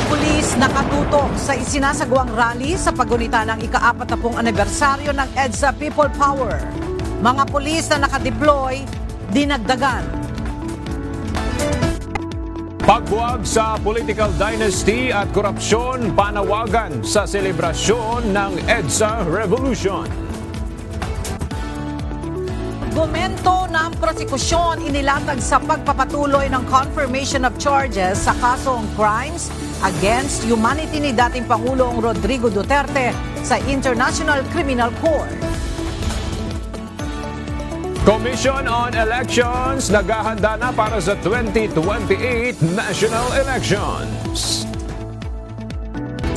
pulis nakatutok sa isinasagawang rally sa pagunita ng ika-40 anibersaryo ng EDSA People Power. Mga pulis na nakadeploy, dinagdagan. Pagbuwag sa political dynasty at korupsyon, panawagan sa selebrasyon ng EDSA Revolution. Argumento ng prosekusyon inilatag sa pagpapatuloy ng confirmation of charges sa kasong crimes against humanity ni dating Pangulong Rodrigo Duterte sa International Criminal Court. Commission on Elections naghahanda na para sa 2028 national elections.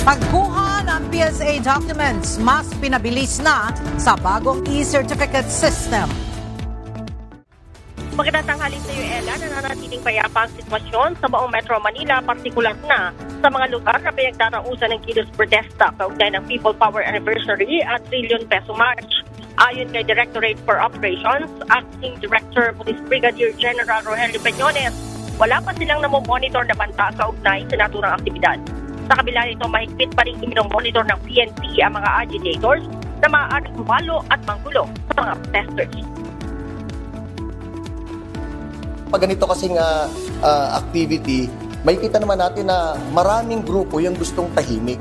Pagkuha ng PSA documents mas pinabilis na sa bagong e-certificate system. Magandang tanghali sa iyo, Ella. Nananatiling payapa ang sitwasyon sa buong Metro Manila, partikular na sa mga lugar na pinagdarausan ng kilos protesta kaugnay ng People Power Anniversary at Trillion Peso March. Ayon kay Directorate for Operations, Acting Director Police Brigadier General Rogelio Peñones, wala pa silang namomonitor na banta kaugnay sa naturang aktibidad. Sa kabila nito, mahigpit pa rin monitor ng PNP ang mga agitators na maaaring humalo at manggulo sa mga protesters. Pag ganito kasing activity, makikita naman natin na maraming grupo yung gustong tahimik.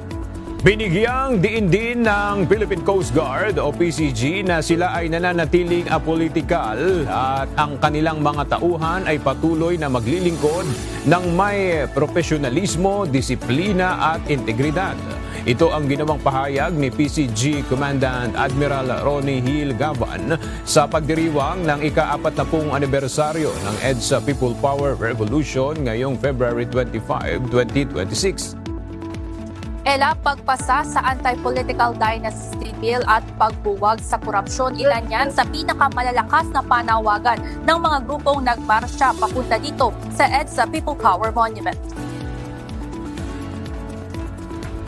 Binigyang diin din ng Philippine Coast Guard o PCG na sila ay nananatiling apolitikal at ang kanilang mga tauhan ay patuloy na maglilingkod ng may profesionalismo, disiplina at integridad. Ito ang ginawang pahayag ni PCG Commandant Admiral Ronnie Hill Gavan sa pagdiriwang ng ika-40 anibersaryo ng EDSA People Power Revolution ngayong February 25, 2026. Ella, pagpasa sa Anti-Political Dynasty Bill at pagbuwag sa korupsyon, ilan yan sa pinakamalalakas na panawagan ng mga grupong nagmarsya papunta dito sa EDSA People Power Monument.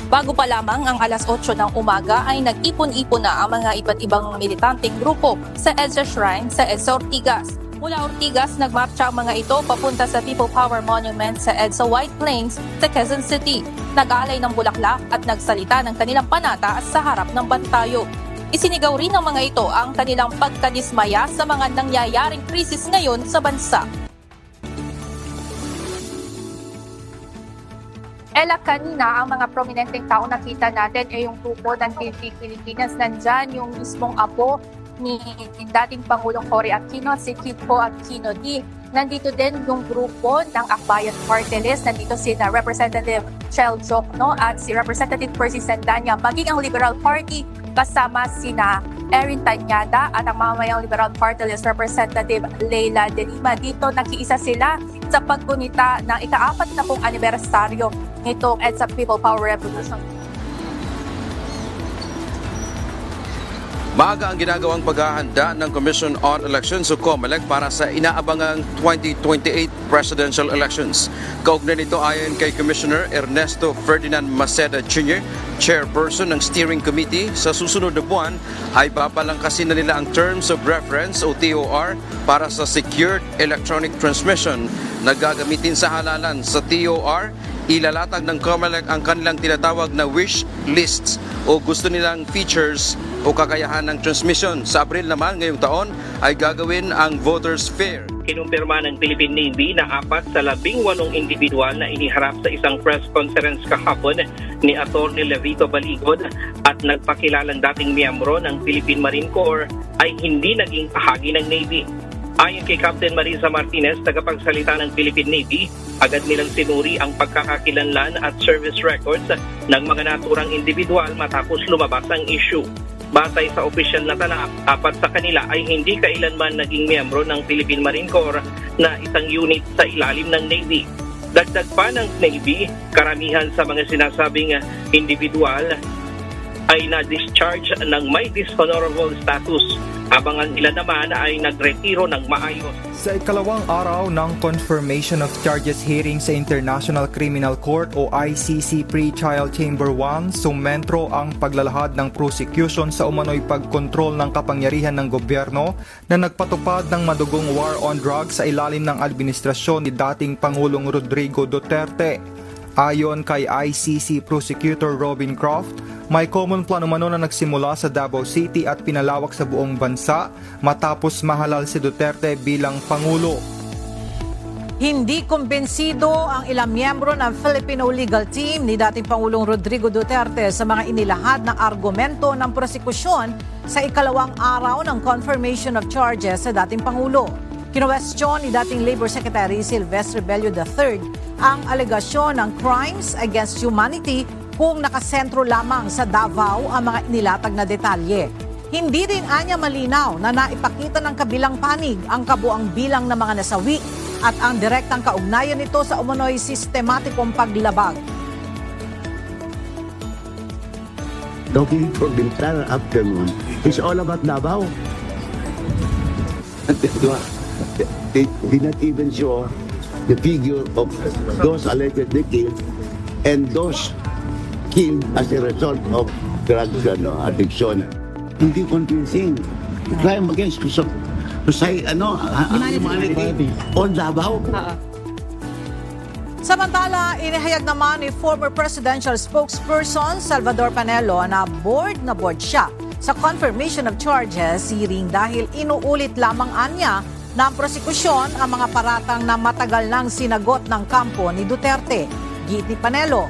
Bago pa lamang ang alas 8 ng umaga ay nag-ipon-ipon na ang mga iba't ibang militanteng grupo sa EDSA Shrine sa EDSA Ortigas. Mula Ortigas, nagmarcha ang mga ito papunta sa People Power Monument sa EDSA White Plains sa Quezon City. Nag-aalay ng bulaklak at nagsalita ng kanilang panata sa harap ng bantayo. Isinigaw rin ng mga ito ang kanilang pagkadismaya sa mga nangyayaring krisis ngayon sa bansa. Ella, kanina ang mga prominenteng tao nakita natin ay yung grupo ng TV Pilipinas. Nandyan yung mismong apo ni dating Pangulong Cory Aquino, si Kiko Aquino D. Nandito din yung grupo ng Akbayan Party List. Nandito si Representative Chel Jokno at si Representative Percy Sandanya. Maging ang Liberal Party kasama sina Erin Tanyada at ang mamayang Liberal Party List Representative Leila De Lima. Dito nakiisa sila sa paggunita ng ika-40 anibersaryo nitong EDSA People Power Revolution. Maaga ang ginagawang paghahanda ng Commission on Elections o COMELEC para sa inaabangang 2028 presidential elections. Kaugnay nito ayon kay Commissioner Ernesto Ferdinand Maceda Jr., chairperson ng steering committee, sa susunod na buwan ay babalangkasin na nila ang Terms of Reference o TOR para sa Secured Electronic Transmission na gagamitin sa halalan. Sa TOR, ilalatag ng COMELEC ang kanilang tinatawag na wish lists o gusto nilang features o kakayahan ng transmission. Sa Abril naman ngayong taon ay gagawin ang Voters Fair. Kinumpirma ng Philippine Navy na 4 sa 18 individual na iniharap sa isang press conference kahapon ni Atty. Levito Baligod at nagpakilalang dating miyembro ng Philippine Marine Corps ay hindi naging bahagi ng Navy. Ayon kay Captain Marisa Martinez, tagapagsalita ng Philippine Navy, agad nilang sinuri ang pagkakakilanlan at service records ng mga naturang individual matapos lumabas ang issue. Batay sa opisyal na tala, 4 sa kanila ay hindi kailanman naging miyembro ng Philippine Marine Corps na isang unit sa ilalim ng Navy. Dagdag pa ng Navy, karamihan sa mga sinasabing individual ay na-discharge ng may dishonorable status, habang ang ilan naman ay nagretiro ng maayos. Sa ikalawang araw ng Confirmation of Charges hearing sa International Criminal Court o ICC Pre-Trial Chamber 1, sumentro ang paglalahad ng prosecution sa umano'y pagkontrol ng kapangyarihan ng gobyerno na nagpatupad ng madugong war on drugs sa ilalim ng administrasyon ni dating Pangulong Rodrigo Duterte. Ayon kay ICC Prosecutor Robin Croft, may common plan umano na nagsimula sa Davao City at pinalawak sa buong bansa matapos mahalal si Duterte bilang Pangulo. Hindi kumbensido ang ilang miyembro ng Filipino legal team ni dating Pangulong Rodrigo Duterte sa mga inilahad na argumento ng prosekusyon sa ikalawang araw ng confirmation of charges sa dating Pangulo. Kinuwestiyon ni dating Labor Secretary Silvestre Bello III ang alegasyon ng crimes against humanity kung nakasentro lamang sa Davao ang mga inilatag na detalye. Hindi rin anya malinaw na naipakita ng kabilang panig ang kabuang bilang ng mga nasawi at ang direktang kaugnayan nito sa umano'y sistematikong paglabag. Talking for the entire afternoon is all about Davao. They did not even show the figure of those allegedly killed and those killed as a result of drug addiction. Hindi convincing. Crime against humanity on Davao. Samantala, inihayag naman ni former presidential spokesperson Salvador Panelo na board siya sa confirmation of charges hearing dahil inuulit lamang anya ng prosekusyon ang mga paratang na matagal nang sinagot ng kampo ni Duterte. Git ni Panelo,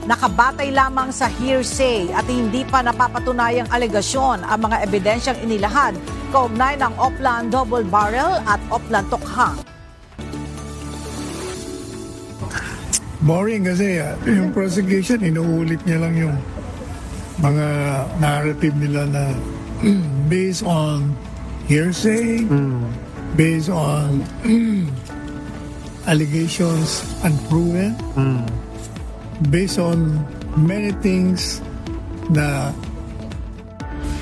nakabatay lamang sa hearsay at hindi pa napapatunayang alegasyon ang mga ebidensyang inilahad kaugnay ng Oplan Double Barrel at Oplan Tokhang. Boring kasi yung prosecution, inuulit niya lang yung mga narrative nila na based on hearsay, based on allegations unproven, based on many things na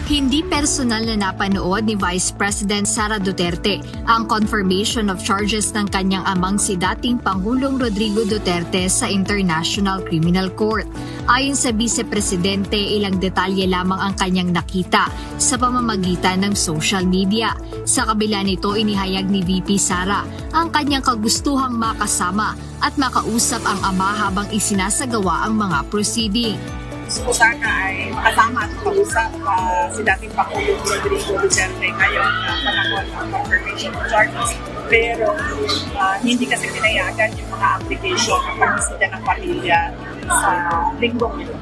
Hindi personal na napanood ni Vice President Sara Duterte ang confirmation of charges ng kanyang amang si dating Pangulong Rodrigo Duterte sa International Criminal Court. Ayon sa Vice Presidente, ilang detalye lamang ang kanyang nakita sa pamamagitan ng social media. Sa kabila nito, inihayag ni VP Sara ang kanyang kagustuhang makasama at makausap ang ama habang isinasagawa ang mga proceeding. Gusto ko sana ay kasama at kausap si dating Pangulong Rodrigo Duterte ngayon na panahon ng confirmation of charges. Pero hindi kasi pinayagan yung mga application ng pagbisita ng pamilya sa linggong ito.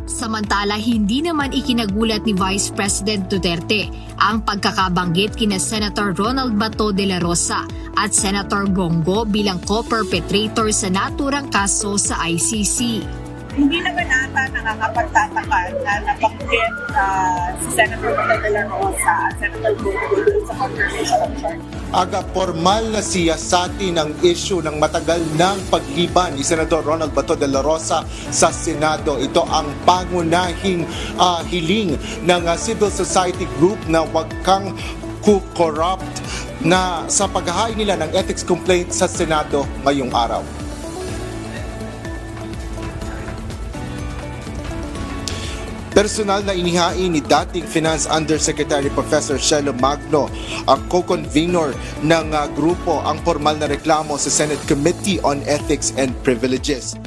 Samantala, hindi naman ikinagulat ni Vice President Duterte ang pagkakabanggit kina Senator Ronald Bato de la Rosa at Senator Gongo bilang co-perpetrator sa naturang kaso sa ICC. Hindi naman ata nakakapagtataka na nabanggit si Senator Bato de la Rosa at Senator Gongo sa confirmation of charges. Aga formal na siyasati ng issue ng matagal ng pagliban ni Senador Ronald Bato de la Rosa sa Senado. Ito ang pangunahing hiling ng civil society group na wag kang corrupt na sa paghahain nila ng ethics complaint sa Senado ngayong araw. Personal na inihain ni dating Finance Undersecretary Professor Shelo Magno ang co-convenor ng grupo ang formal na reklamo sa Senate Committee on Ethics and Privileges.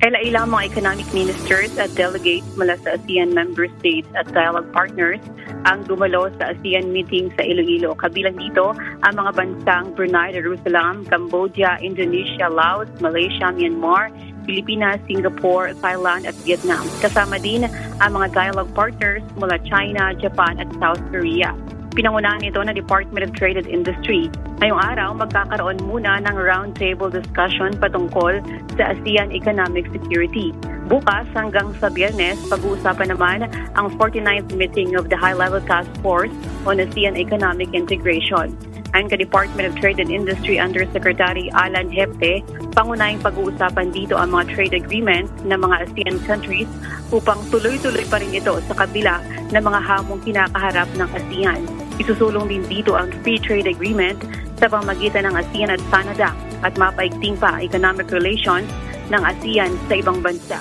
Ilang mga economic ministers at delegates mula sa ASEAN member states at dialogue partners ang dumalo sa ASEAN meeting sa Iloilo. Kabilang dito ang mga bansang Brunei Darussalam, Cambodia, Indonesia, Laos, Malaysia, Myanmar, Pilipinas, Singapore, Thailand at Vietnam. Kasama din ang mga dialogue partners mula China, Japan at South Korea. Pinangunahan ito ng Department of Trade and Industry. Ngayong araw, magkakaroon muna ng roundtable discussion patungkol sa ASEAN Economic Security. Bukas hanggang sa Biyernes, pag-uusapan naman ang 49th meeting of the High-Level Task Force on ASEAN Economic Integration. Ayon kay Department of Trade and Industry Undersecretary Alan Hepte, pangunahing pag-uusapan dito ang mga trade agreements ng mga ASEAN countries upang tuloy-tuloy pa rin ito sa kabila ng mga hamong kinakaharap ng ASEAN. Isusulong din dito ang free trade agreement sa pamamagitan ng ASEAN at Canada at mapaigting pa economic relations ng ASEAN sa ibang bansa.